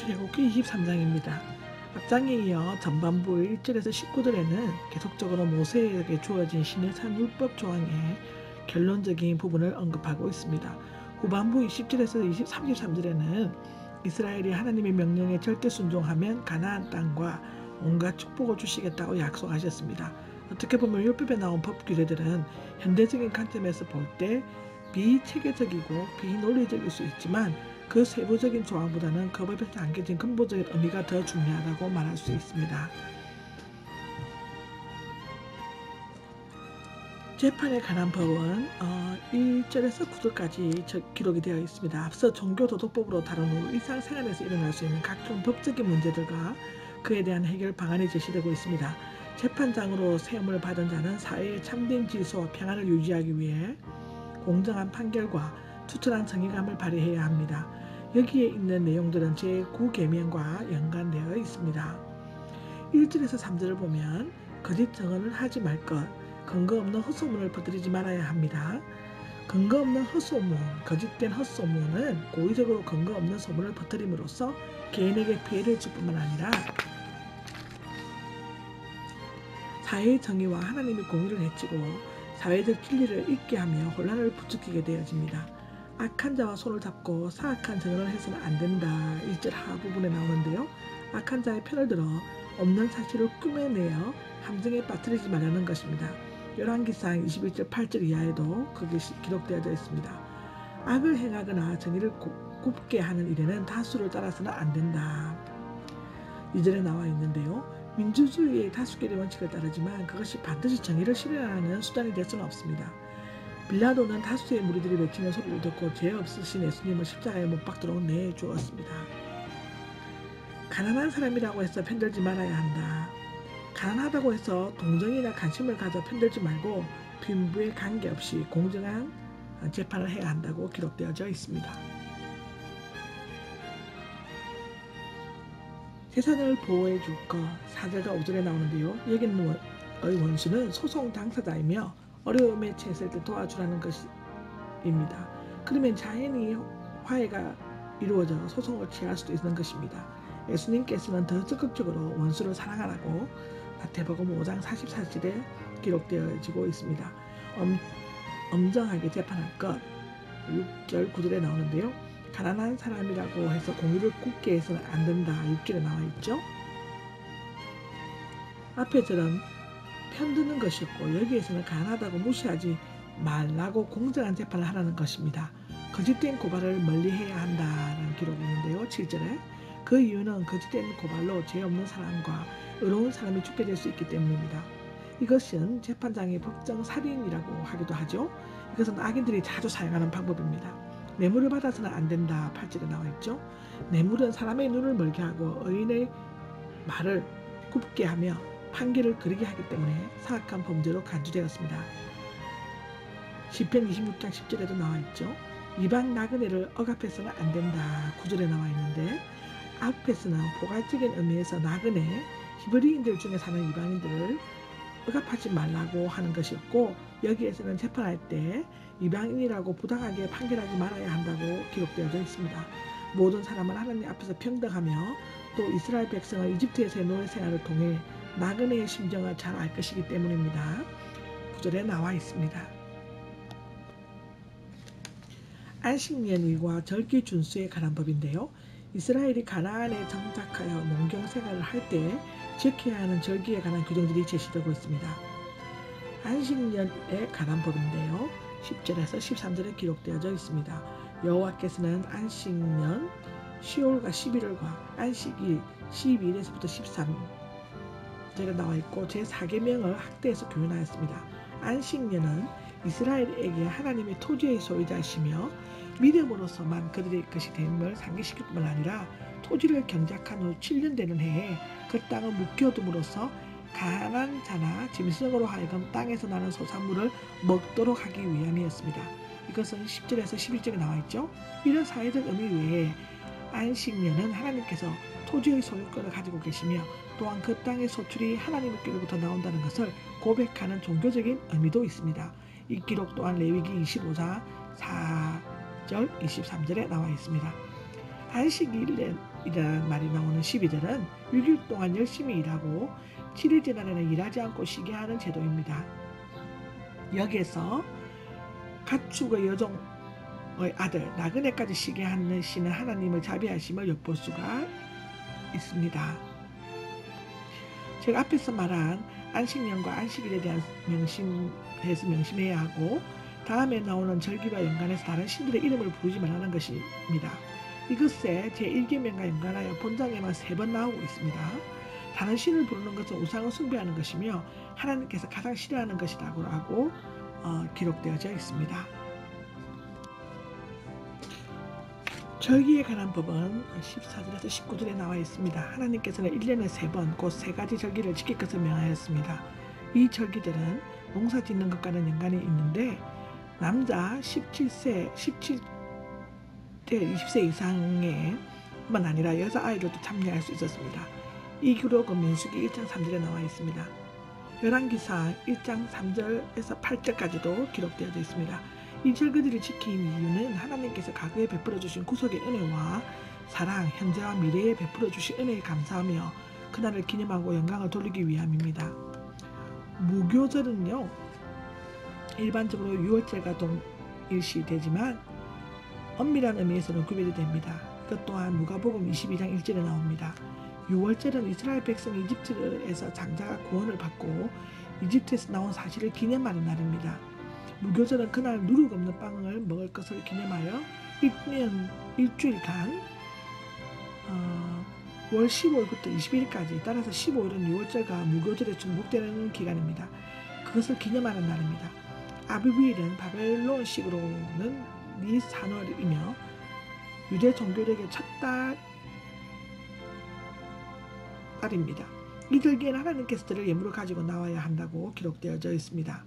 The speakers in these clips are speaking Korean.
출애굽기 23장입니다. 앞장에 이어 전반부 1절에서 19절에는 계속적으로 모세에게 주어진 시내산 율법 조항의 결론적인 부분을 언급하고 있습니다. 후반부 20절에서 33절에는 이스라엘이 하나님의 명령에 절대 순종하면 가나안 땅과 온갖 축복을 주시겠다고 약속하셨습니다. 어떻게 보면 율법에 나온 법 규례들은 현대적인 관점에서 볼 때 비체계적이고 비논리적일 수 있지만 그 세부적인 조항보다는 그 법에서 담겨진 근본적인 의미가 더 중요하다고 말할 수 있습니다. 재판에 관한 법은 1절에서 9절까지 기록이 되어 있습니다. 앞서 종교도덕법으로 다룬 후 일상생활에서 일어날 수 있는 각종 법적인 문제들과 그에 대한 해결 방안이 제시되고 있습니다. 재판장으로 세움을 받은 자는 사회의 참된 질서와 평안을 유지하기 위해 공정한 판결과 투철한 정의감을 발휘해야 합니다. 여기에 있는 내용들은 제9계명과 연관되어 있습니다. 1절에서 3절을 보면 거짓 증언을 하지 말 것, 근거 없는 헛소문을 퍼뜨리지 말아야 합니다. 근거 없는 헛소문, 거짓된 헛소문은 고의적으로 근거 없는 소문을 퍼뜨림으로써 개인에게 피해를 줄 뿐만 아니라 사회의 정의와 하나님의 공의를 해치고 사회적 진리를 잊게 하며 혼란을 부추기게 되어집니다. 악한 자와 손을 잡고 사악한 증언을 해서는 안 된다. 1절 하부분에 나오는데요. 악한 자의 편을 들어 없는 사실을 꾸며내어 함정에 빠뜨리지 말라는 것입니다. 열왕기상 21절 8절 이하에도 그게 기록되어져 있습니다. 악을 행하거나 정의를 굽게 하는 일에는 다수를 따라서는 안 된다. 2절에 나와 있는데요. 민주주의의 다수결의 원칙을 따르지만 그것이 반드시 정의를 실현하는 수단이 될 수는 없습니다. 빌라도는 다수의 무리들이 외치는 소리를 듣고 죄 없으신 예수님을 십자가에 못 박도록 내주었습니다. 가난한 사람이라고 해서 편들지 말아야 한다. 가난하다고 해서 동정이나 관심을 가져 편들지 말고 빈부에 관계없이 공정한 재판을 해야 한다고 기록되어져 있습니다. 재산을 보호해 줄 것 4절과 5절에 나오는데요. 여기는 원수는 소송 당사자이며 어려움에 처했을 때 도와주라는 것입니다. 그러면 자연히 화해가 이루어져 소송을 취할 수도 있는 것입니다. 예수님께서는 더 적극적으로 원수를 사랑하라고 마태복음 5장 44절에 기록되어지고 있습니다. 엄정하게 재판할 것 6절 9절에 나오는데요. 가난한 사람이라고 해서 공의를 굽게 해서는 안 된다. 6절에 나와 있죠. 앞의 절은 편드는 것이었고 여기에서는 가난하다고 무시하지 말라고 공정한 재판을 하라는 것입니다. 거짓된 고발을 멀리해야 한다는 기록이 있는데요. 7절에 그 이유는 거짓된 고발로 죄 없는 사람과 의로운 사람이 죽게 될 수 있기 때문입니다. 이것은 재판장의 법정 살인이라고 하기도 하죠. 이것은 악인들이 자주 사용하는 방법입니다. 뇌물을 받아서는 안 된다. 8절에 나와 있죠. 뇌물은 사람의 눈을 멀게 하고 의인의 말을 굽게 하며 판결을 그리게 하기 때문에 사악한 범죄로 간주되었습니다. 시편 26장 10절에도 나와 있죠. 이방 나그네를 억압해서는 안 된다. 9절에 나와 있는데 앞에서는 포괄적인 의미에서 나그네, 히브리인들 중에 사는 이방인들을 억압하지 말라고 하는 것이었고 여기에서는 재판할 때 이방인이라고 부당하게 판결하지 말아야 한다고 기록되어져 있습니다. 모든 사람은 하나님 앞에서 평등하며 또 이스라엘 백성은 이집트에서의 노예 생활을 통해 나그네의 심정을 잘 알 것이기 때문입니다. 9절에 나와 있습니다. 안식년일과 절기 준수에 관한 법인데요. 이스라엘이 가나안에 정착하여 농경 생활을 할 때 지켜야 하는 절기에 관한 규정들이 제시되고 있습니다. 안식년에 관한 법인데요. 10절에서 13절에 기록되어져 있습니다. 여호와께서는 안식년 10월과 11월과 안식일 12일에서부터 13절에 나와 있고 제4계명을 학대에서 교훈하였습니다. 안식년은 이스라엘에게 하나님의 토지의 소유자이시며 믿음으로서만 그들의 것이 됨을 상기시킬 뿐만 아니라 토지를 경작한 후 7년 되는 해에 그 땅을 묵혀둠으로써 가난한 자나 짐승으로 하여금 땅에서 나는 소산물을 먹도록 하기 위함이었습니다. 이것은 10절에서 11절에 나와 있죠. 이런 사회적 의미 외에 안식년은 하나님께서 토지의 소유권을 가지고 계시며 또한 그 땅의 소출이 하나님께로부터 나온다는 것을 고백하는 종교적인 의미도 있습니다. 이 기록 또한 레위기 25장 4절 23절에 나와 있습니다. 안식일에 12일이라는 말이 나오는 12절은 6일 동안 열심히 일하고 7일 지나려는 일하지 않고 쉬게 하는 제도입니다. 여기에서 가축의 여종의 아들 나그네까지 쉬게 하시는 하나님의 자비하심을 엿볼 수가 있습니다. 제가 앞에서 말한 안식년과 안식일에 대한 명심해야 하고 다음에 나오는 절기와 연관해서 다른 신들의 이름을 부르지 말라는 것입니다. 이것에 제1계명과 연관하여 본장에만 3번 나오고 있습니다. 다른 신을 부르는 것은 우상을 숭배하는 것이며 하나님께서 가장 싫어하는 것이라고 기록되어져 있습니다. 절기에 관한 법은 14절에서 19절에 나와 있습니다. 하나님께서는 1년에 3번 곧 3가지 절기를 지킬 것을 명하였습니다. 이 절기들은 농사 짓는 것과는 연관이 있는데 남자 17세 20세 이상의 뿐만 아니라 여자아이들도 참여할 수 있었습니다. 이 기록은 민수기 1장 3절에 나와 있습니다. 열왕기상 1장 3절에서 8절까지도 기록되어 있습니다. 이 절기들을 지킨 이유는 하나님께서 과거에 베풀어 주신 구속의 은혜와 사랑, 현재와 미래에 베풀어 주신 은혜에 감사하며 그날을 기념하고 영광을 돌리기 위함입니다. 무교절은요, 일반적으로 6월절과 동일시되지만 엄밀한 의미에서는 구별이 됩니다. 이것 또한 누가복음 22장 1절에 나옵니다. 6월절은 이스라엘 백성이 이집트에서 장자가 구원을 받고 이집트에서 나온 사실을 기념하는 날입니다. 무교절은 그날 누룩 없는 빵을 먹을 것을 기념하여 일주일간 월 15일부터 20일까지 따라서 15일은 6월절과 무교절에 중복되는 기간입니다. 그것을 기념하는 날입니다. 아비브일은 바벨론식으로는 니산월이며 유대 종교력의 첫 달입니다. 이 절기에는 하나님께서 들을 예물을 가지고 나와야 한다고 기록되어져 있습니다.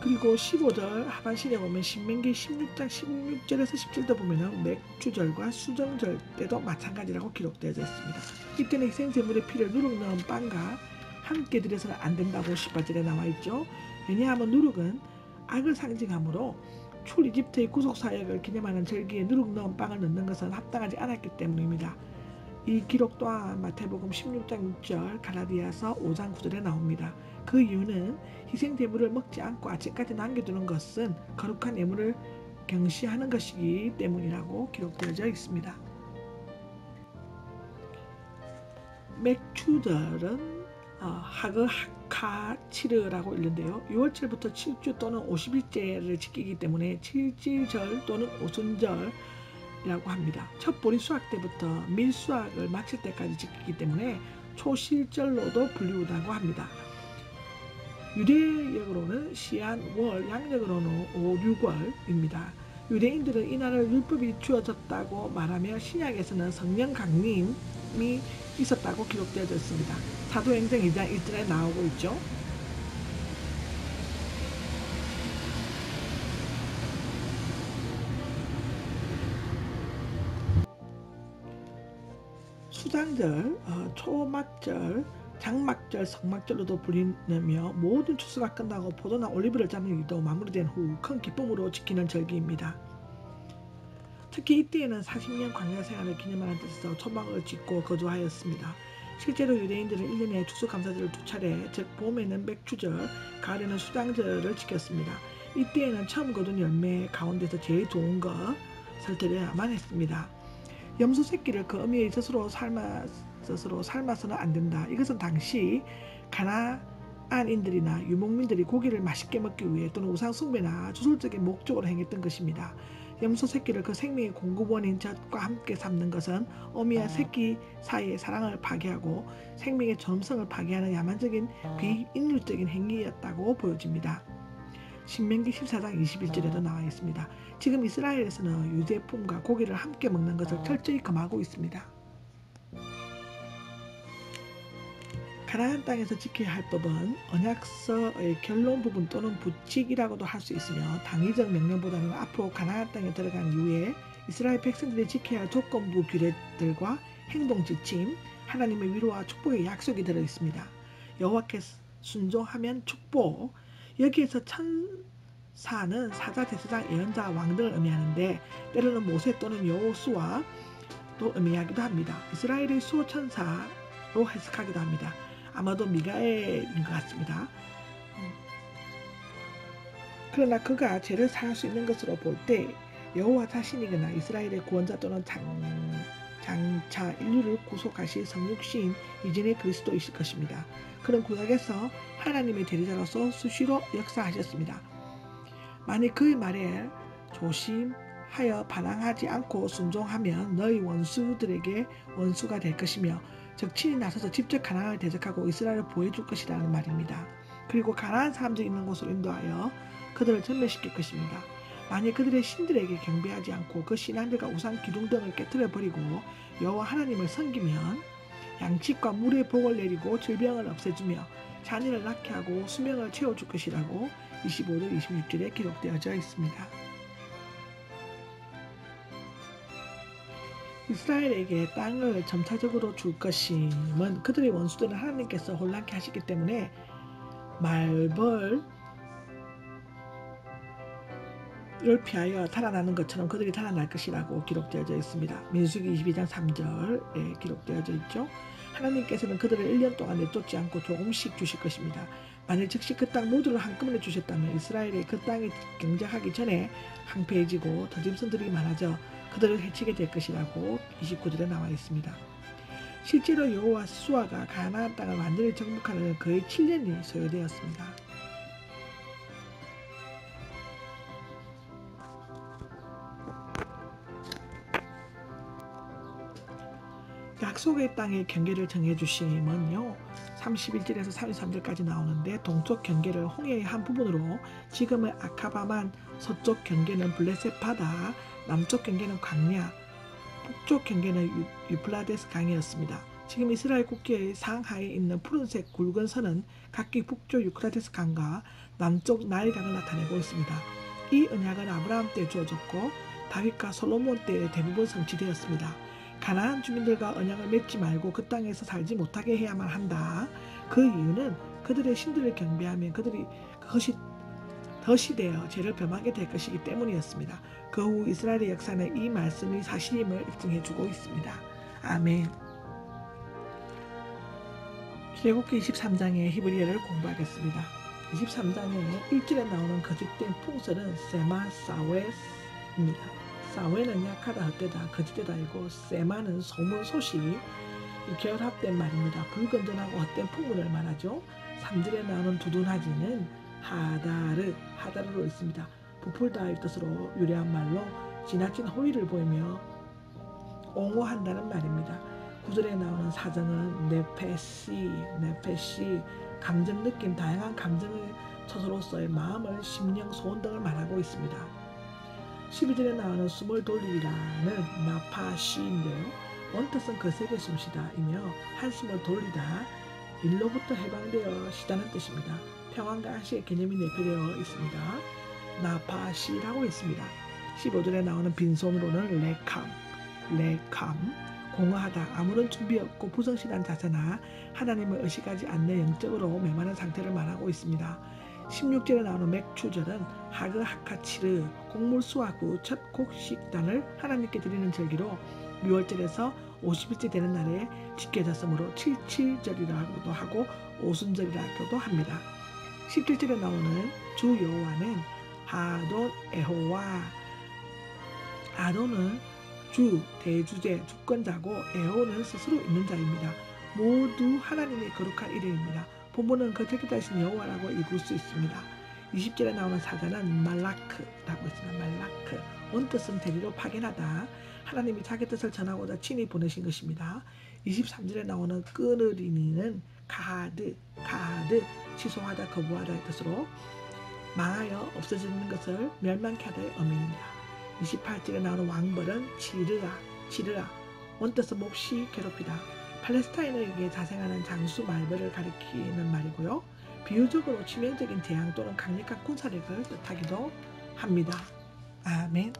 그리고 15절 하반신에 보면 신명기 16장 16절에서 17절 보면 맥주절과 수정절 때도 마찬가지라고 기록되어져 있습니다. 이때는 희생제물의 피를 누룩 넣은 빵과 함께 드려서는 안 된다고 18절에 나와 있죠. 왜냐하면 누룩은 악을 상징하므로 출 이집트의 구속 사역을 기념하는 절기에 누룩 넣은 빵을 넣는 것은 합당하지 않았기 때문입니다. 이 기록 또한 마태복음 16장 6절, 갈라디아서 5장 9절에 나옵니다. 그 이유는 희생제물을 먹지 않고 아침까지 남겨두는 것은 거룩한 예물을 경시하는 것이기 때문이라고 기록되어져 있습니다. 맥추절은 하그하카치르라고 읽는데요. 6월절부터 7주 또는 50일째를 지키기 때문에 7지절 또는 오순절이라고 합니다. 첫 보리 수확 때부터 밀 수확을 마칠 때까지 지키기 때문에 초실절로도 불리우다고 합니다. 유대역으로는 시한월, 양력으로는 5, 6월입니다. 유대인들은 이 날을 율법이 주어졌다고 말하며 신약에서는 성령 강림이 있었다고 기록되어 있습니다. 사도행전 2장 1절에 나오고 있죠. 수장절, 초막절, 장막절, 성막절로도 불리며 모든 추수가 끝나고 포도나 올리브를 잡는 일도 마무리된 후 큰 기쁨으로 지키는 절기입니다. 특히 이때에는 40년 광야 생활을 기념하는 뜻에서 초막을 짓고 거주하였습니다. 실제로 유대인들은 1년에 추수감사절을 2차례, 즉 봄에는 맥추절, 가을에는 수장절을 지켰습니다. 이때에는 처음 거둔 열매 가운데서 제일 좋은 것을 드려야만 했습니다. 염소 새끼를 그 어미의 젖으로 삶아서는 안 된다. 이것은 당시 가나안인들이나 유목민들이 고기를 맛있게 먹기 위해 또는 우상 숭배나 주술적인 목적으로 행했던 것입니다. 염소 새끼를 그 생명의 공급원인 젖과 함께 삶는 것은 어미와 새끼 사이의 사랑을 파괴하고 생명의 존엄성을 파괴하는 야만적인 비인륜적인 행위였다고 보여집니다. 신명기 14장 21절에도 나와 있습니다. 지금 이스라엘에서는 유제품과 고기를 함께 먹는 것을 철저히 금하고 있습니다. 가나안 땅에서 지켜야 할 법은 언약서의 결론 부분 또는 부칙이라고도 할 수 있으며 당위적 명령보다는 앞으로 가나안 땅에 들어간 이후에 이스라엘 백성들이 지켜야 할 조건부 규례들과 행동 지침, 하나님의 위로와 축복의 약속이 들어있습니다. 여호와께 순종하면 축복, 여기에서 사는 사자, 제사장, 예언자, 왕 등을 의미하는데 때로는 모세 또는 여호수아도 의미하기도 합니다. 이스라엘의 수호천사로 해석하기도 합니다. 아마도 미가엘인 것 같습니다. 그러나 그가 죄를 사할 수 있는 것으로 볼 때 여호와 자신이거나 이스라엘의 구원자 또는 장차 인류를 구속하실 성육신 이전의 그리스도이실 것입니다. 그는 구약에서 하나님의 대리자로서 수시로 역사하셨습니다. 만일 그의 말에 조심하여 반항하지 않고 순종하면 너희 원수들에게 원수가 될 것이며 즉 친히 나서서 직접 가나안을 대적하고 이스라엘을 보여줄 것이라는 말입니다. 그리고 가나안 사람들이 있는 곳으로 인도하여 그들을 전멸시킬 것입니다. 만일 그들의 신들에게 경배하지 않고 그 신앙들과 우상 기둥 등을 깨뜨려버리고 여호와 하나님을 섬기면 양식과 물의 복을 내리고 질병을 없애주며 자녀를 낳게 하고 수명을 채워줄 것이라고 25절 26절에 기록되어져 있습니다. 이스라엘에게 땅을 점차적으로 줄 것임은 그들의 원수들은 하나님께서 혼란케 하시기 때문에 말벌을 피하여 달아나는 것처럼 그들이 달아날 것이라고 기록되어져 있습니다. 민수기 22장 3절에 기록되어져 있죠. 하나님께서는 그들을 1년 동안 내쫓지 않고 조금씩 주실 것입니다. 만일 즉시 그 땅 모두를 한꺼번에 주셨다면 이스라엘이 그 땅에 경작하기 전에 황폐해지고 더 짐승들이 많아져 그들을 해치게 될 것이라고 29절에 나와 있습니다. 실제로 여호와 수아가 가나안 땅을 완전히 정복하는 거의 7년이 소요되었습니다. 약속의 땅의 경계를 정해주심은요 31절에서 33절까지 나오는데 동쪽 경계를 홍해의 한 부분으로 지금의 아카바만, 서쪽 경계는 블레셋 바다, 남쪽 경계는 광야, 북쪽 경계는 유플라데스 강이었습니다. 지금 이스라엘 국기의 상하에 있는 푸른색 굵은 선은 각기 북쪽 유프라데스 강과 남쪽 나일강을 나타내고 있습니다. 이 언약은 아브라함 때 주어졌고 다윗과 솔로몬 때 대부분 성취되었습니다. 가나안 주민들과 언약을 맺지 말고 그 땅에서 살지 못하게 해야만 한다. 그 이유는 그들의 신들을 경배하면 그들이 그것이 덫이 되어 죄를 범하게 될 것이기 때문이었습니다. 그 후 이스라엘의 역사는 이 말씀이 사실임을 입증해주고 있습니다. 아멘. 출애굽기 23장의 히브리어를 공부하겠습니다. 23장에 1절에 나오는 거짓된 풍설은 세마 사웨스입니다. 사웨는 약하다, 헛되다, 거짓되다이고 세마는 소문, 소식, 결합된 말입니다. 불건전하고 헛된 풍문을 말하죠. 3절에 나오는 두둔하지는 하다르로 있습니다. 부풀다의 뜻으로 유래한 말로 지나친 호의를 보이며 옹호한다는 말입니다. 9절에 나오는 사정은 네페시, 감정, 느낌, 다양한 감정의 처소로서의 마음을, 심령, 소원 등을 말하고 있습니다. 12절에 나오는 숨을 돌리라는 나파시인데요. 원뜻은 거세게 숨쉬다이며 한숨을 돌리다, 일로부터 해방되어 쉬다는 뜻입니다. 평안과 안식의 개념이 내포되어 있습니다. 나파시라고 있습니다. 15절에 나오는 빈손으로는 레캄, 공허하다, 아무런 준비 없고 부성실한 자세나 하나님을 의식하지 않는 영적으로 메마른 상태를 말하고 있습니다. 16절에 나오는 맥추절은 하그하카치르, 곡물 수확 후 첫 곡식단을 하나님께 드리는 절기로 6월절에서 50일째 되는 날에 지켜졌으므로 77절이라고도 하고 오순절이라고도 합니다. 17절에 나오는 주 여호와는 아돈 에호와, 아돈은 주, 대주제, 주권자고 에호는 스스로 있는 자입니다. 모두 하나님의 거룩한 이름입니다. 본문은 그 택하신 여호와라고 읽을 수 있습니다. 20절에 나오는 사자는 말라크라고 있습니다. 말라크, 원뜻은 대리로 파견하다, 하나님이 자기 뜻을 전하고자 친히 보내신 것입니다. 23절에 나오는 끄느리니는 가하드, 취소하다, 거부하다의 뜻으로 망하여 없어지는 것을 멸망케 하다의 의미입니다. 28절에 나오는 왕벌은 치르아, 원뜻은 몹시 괴롭히다, 팔레스타인에게 자생하는 장수 말벌을 가리키는 말이고요. 비유적으로 치명적인 재앙 또는 강력한 군사력을 뜻하기도 합니다. 아멘.